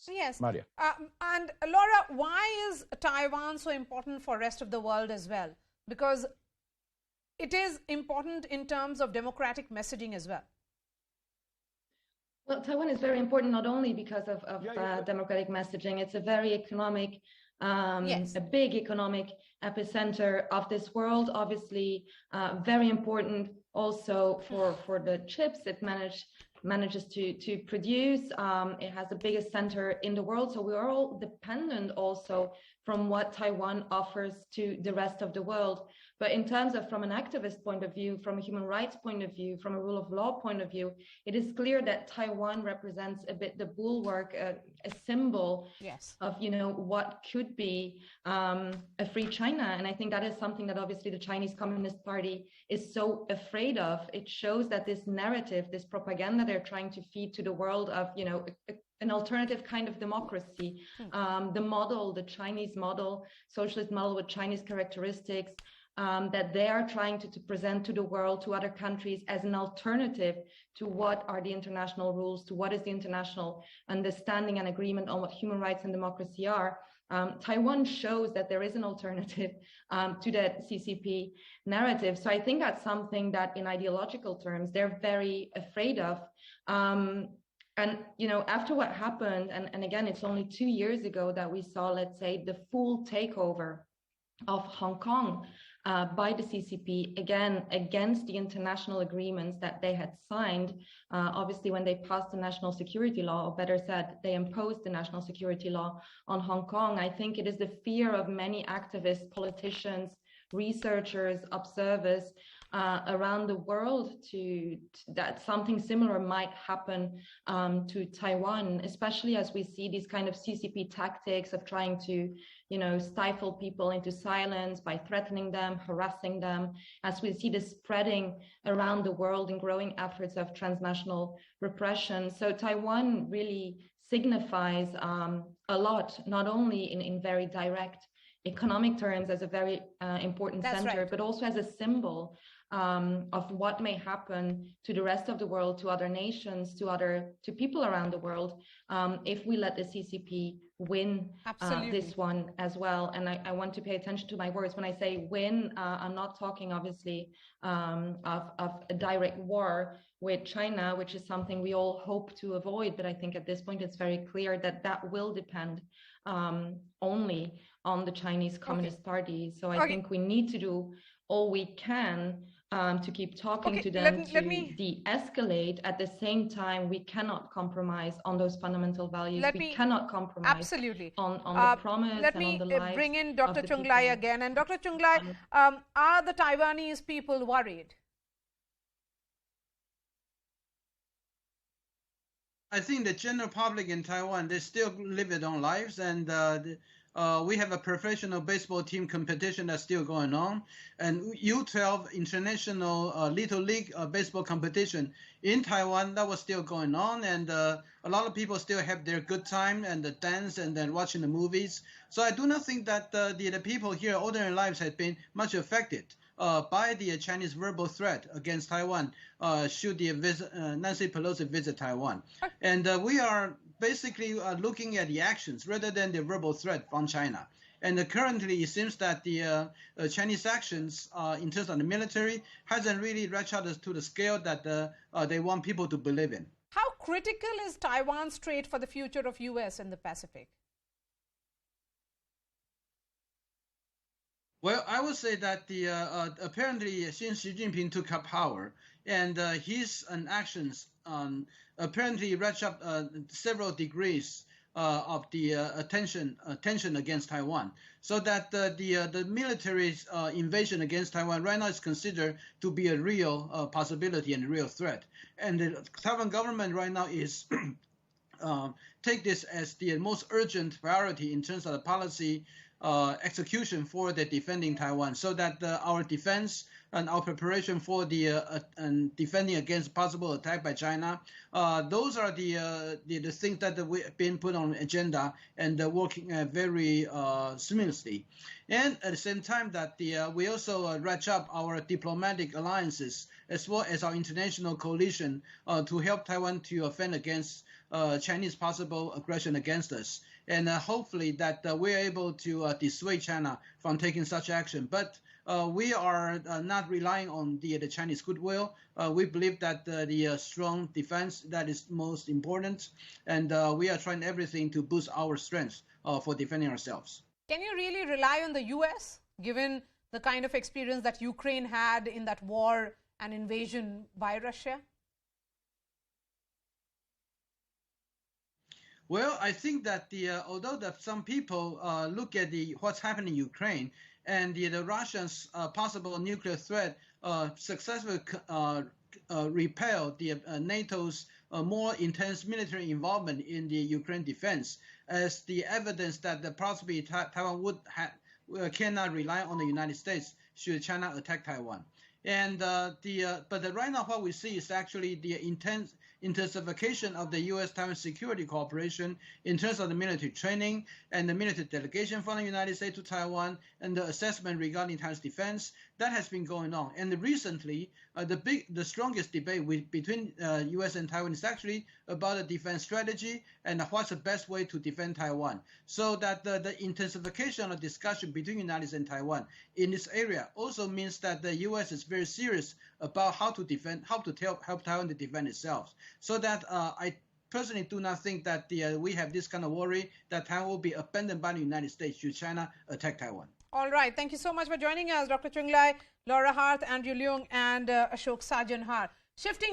Yes. Maria. And Laura, why is Taiwan so important for rest of the world as well? Because it is important in terms of democratic messaging as well. Well, Taiwan is very important not only because of democratic messaging. It's a very economic, yes. a big economic epicenter of this world. Obviously, very important also for the chips it manages to produce. It has the biggest center in the world, so we are all dependent also from what Taiwan offers to the rest of the world. But in terms of from an activist point of view, from a human rights point of view, from a rule of law point of view, it is clear that Taiwan represents a bit the bulwark, a symbol yes. of, you know, what could be a free China. And I think that is something that obviously the Chinese Communist Party is so afraid of. It shows that this narrative, this propaganda they're trying to feed to the world of, you know, an alternative kind of democracy, the model, the Chinese model, socialist model with Chinese characteristics, that they are trying to present to the world, to other countries as an alternative to what are the international rules, to what is the international understanding and agreement on what human rights and democracy are. Taiwan shows that there is an alternative to that CCP narrative. So I think that's something that in ideological terms, they're very afraid of. And, you know, after what happened, and again, it's only 2 years ago that we saw, let's say, the full takeover of Hong Kong by the CCP, again, against the international agreements that they had signed. Obviously, when they passed the national security law, or better said, they imposed the national security law on Hong Kong. I think it is the fear of many activists, politicians, researchers, observers around the world that something similar might happen to Taiwan, especially as we see these kind of CCP tactics of trying to, you know, stifle people into silence by threatening them, harassing them, as we see this spreading around the world in growing efforts of transnational repression. So Taiwan really signifies a lot, not only in very direct economic terms as a very important center, right. but also as a symbol of what may happen to the rest of the world, to other nations, to people around the world, if we let the CCP win this one as well. And I want to pay attention to my words. When I say win, I'm not talking obviously of a direct war with China, which is something we all hope to avoid. But I think at this point, it's very clear that that will depend only on the Chinese Communist Party. So I think we need to do all we can to keep talking to them, to de-escalate. At the same time, we cannot compromise on those fundamental values. We cannot compromise on the promise and on the lives. Let me bring in Dr. Chung Lai again. And Dr. Chung Lai, are the Taiwanese people worried? I think the general public in Taiwan, they still live their own lives, and we have a professional baseball team competition that's still going on, and U12 international Little League baseball competition in Taiwan, that was still going on, and a lot of people still have their good time and the dance and then watching the movies. So I do not think that the people here, ordinary lives, have been much affected by the Chinese verbal threat against Taiwan should the Nancy Pelosi visit Taiwan. And we are basically looking at the actions rather than the verbal threat from China. And currently, it seems that the Chinese actions in terms of the military hasn't really reached out to the scale that they want people to believe in. How critical is Taiwan Strait for the future of U.S. in the Pacific? Well, I would say that the apparently since Xi Jinping took up power, and his actions apparently reached up several degrees of the tension against Taiwan, so that the military invasion against Taiwan right now is considered to be a real possibility and a real threat. And the Taiwan government right now is take this as the most urgent priority in terms of the policy execution for the defending Taiwan, so that our defense and our preparation for the defending against possible attack by China, those are the things that we've been put on agenda and working very seamlessly. And at the same time that we also ratchet up our diplomatic alliances as well as our international coalition to help Taiwan to offend against Chinese possible aggression against us. And hopefully that we're able to dissuade China from taking such action. But we are not relying on the Chinese goodwill. We believe that the strong defense, that is most important. And we are trying everything to boost our strength for defending ourselves. Can you really rely on the US, given the kind of experience that Ukraine had in that war and invasion by Russia? Well, I think that although that some people look at what's happening in Ukraine and the Russians' possible nuclear threat successfully repel the NATO's more intense military involvement in the Ukraine defense as the evidence that possibly Taiwan cannot rely on the United States should China attack Taiwan. And but right now what we see is actually the intensification of the U.S.-Taiwan security cooperation in terms of the military training and the military delegation from the United States to Taiwan and the assessment regarding Taiwan's defense. That has been going on. And recently, the strongest debate between U.S. and Taiwan is actually about the defense strategy and what's the best way to defend Taiwan. So that the intensification of discussion between the United States and Taiwan in this area also means that the U.S. is very serious about how to help Taiwan to defend itself. So that I personally do not think that we have this kind of worry that Taiwan will be abandoned by the United States should China attack Taiwan. All right. Thank you so much for joining us, Dr. Chung Lai, Laura Harth, Andrew Leung, and Ashok Sajanhar. Shifting